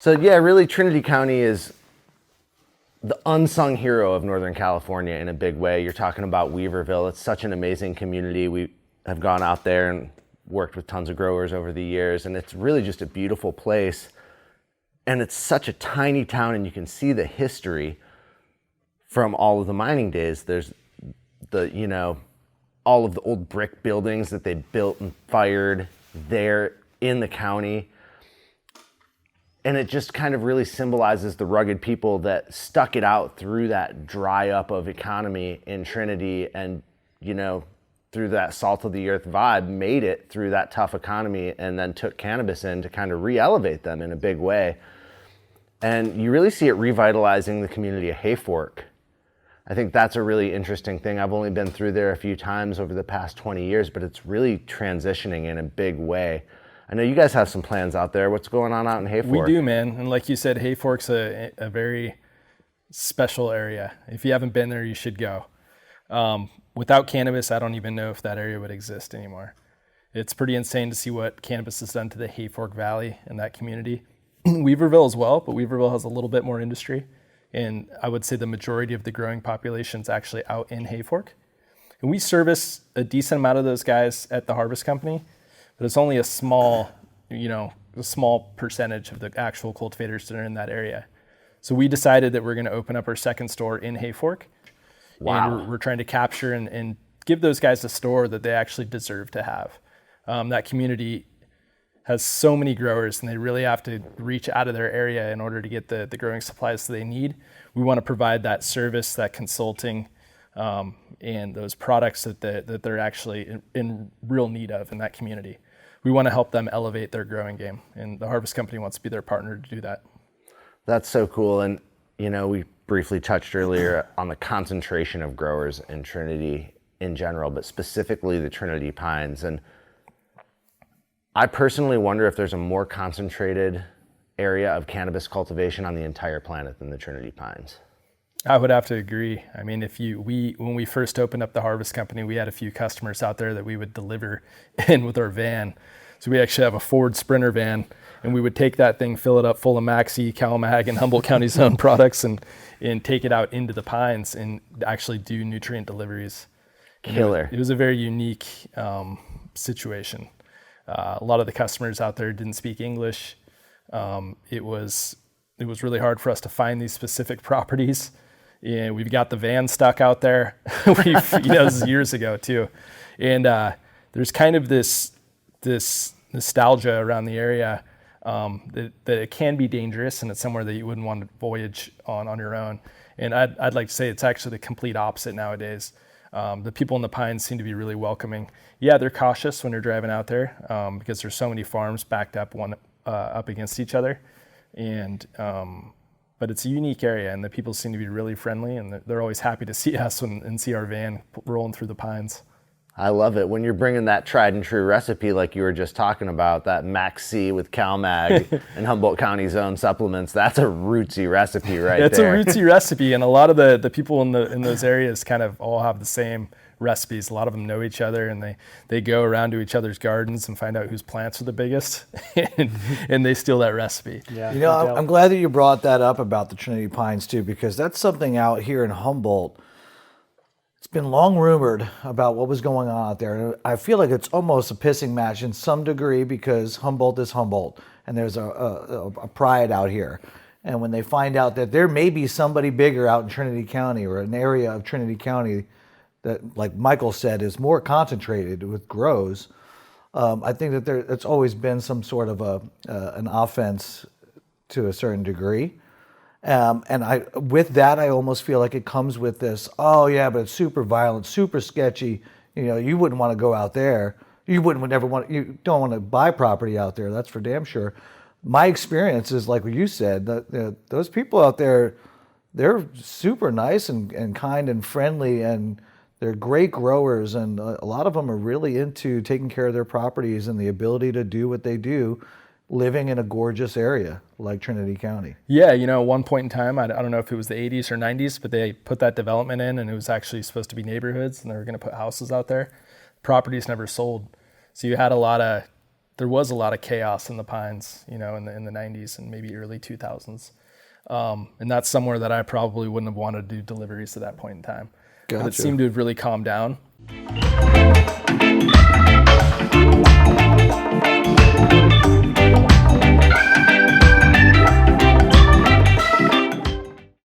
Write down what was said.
So yeah, really Trinity County is the unsung hero of Northern California in a big way. You're talking about Weaverville. It's such an amazing community. We have gone out there and worked with tons of growers over the years, and it's really just a beautiful place. And it's such a tiny town, and you can see the history from all of the mining days. There's all of the old brick buildings that they built and fired there in the county. And it just kind of really symbolizes the rugged people that stuck it out through that dry up of economy in Trinity, and, through that salt of the earth vibe, made it through that tough economy, and then took cannabis in to kind of re-elevate them in a big way. And you really see it revitalizing the community of Hayfork. I think that's a really interesting thing. I've only been through there a few times over the past 20 years, but it's really transitioning in a big way. I know you guys have some plans out there. What's going on out in Hayfork? We do, man. And like you said, Hayfork's a very special area. If you haven't been there, you should go. Without cannabis, I don't even know if that area would exist anymore. It's pretty insane to see what cannabis has done to the Hayfork Valley and that community. Weaverville as well, but Weaverville has a little bit more industry. And I would say the majority of the growing population is actually out in Hayfork. And we service a decent amount of those guys at the Harvest Company, but it's only a small percentage of the actual cultivators that are in that area. So we decided that we're going to open up our second store in Hayfork. Wow. And we're trying to capture and give those guys a store that they actually deserve to have. That community has so many growers, and they really have to reach out of their area in order to get the growing supplies that they need. We want to provide that service, that consulting, and those products that they're actually in real need of in that community. We want to help them elevate their growing game, and the Harvest Company wants to be their partner to do that. That's so cool. And, we briefly touched earlier on the concentration of growers in Trinity in general, but specifically the Trinity Pines. And I personally wonder if there's a more concentrated area of cannabis cultivation on the entire planet than the Trinity Pines. I would have to agree. I mean, when we first opened up the Harvest Company, we had a few customers out there that we would deliver in with our van. So we actually have a Ford Sprinter van, and we would take that thing, fill it up full of Maxi, CalMag, and Humboldt County's own products, and take it out into the Pines and actually do nutrient deliveries. Killer. It was a very unique situation. A lot of the customers out there didn't speak English. It was really hard for us to find these specific properties. And we've got the van stuck out there. This is years ago too. And there's kind of this nostalgia around the area that it can be dangerous, and it's somewhere that you wouldn't want to voyage on your own. And I'd like to say it's actually the complete opposite nowadays. The people in the Pines seem to be really welcoming. Yeah, they're cautious when they're driving out there because there's so many farms backed up up against each other. And but it's a unique area, and the people seem to be really friendly, and they're always happy to see us and see our van rolling through the Pines. I love it. When you're bringing that tried and true recipe like you were just talking about, that Maxi with CalMag and Humboldt County's own supplements, that's a rootsy recipe right there. It's a rootsy recipe, and a lot of the people in those areas kind of all have the same recipes. A lot of them know each other, and they go around to each other's gardens and find out whose plants are the biggest, and they steal that recipe. Yeah, I'm glad that you brought that up about the Trinity Pines too, because that's something out here in Humboldt. It's been long rumored about what was going on out there. I feel like it's almost a pissing match in some degree because Humboldt is Humboldt, and there's a pride out here. And when they find out that there may be somebody bigger out in Trinity County, or an area of Trinity County that, like Michael said, is more concentrated with grows, I think that it's always been some sort of an offense to a certain degree. And with that, I almost feel like it comes with this, oh yeah, but it's super violent, super sketchy. You wouldn't want to go out there. You don't want to buy property out there. That's for damn sure. My experience is like what you said, that those people out there, they're super nice and kind and friendly, and they're great growers. And a lot of them are really into taking care of their properties and the ability to do what they do, living in a gorgeous area like Trinity County. Yeah, at one point in time, I don't know if it was the 80s or 90s, but they put that development in, and it was actually supposed to be neighborhoods, and they were going to put houses out there. Properties never sold. So you had a lot of there was a lot of chaos in the Pines, in the 90s and maybe early 2000s. And that's somewhere that I probably wouldn't have wanted to do deliveries at that point in time. But it Gotcha. seemed to have really calmed down.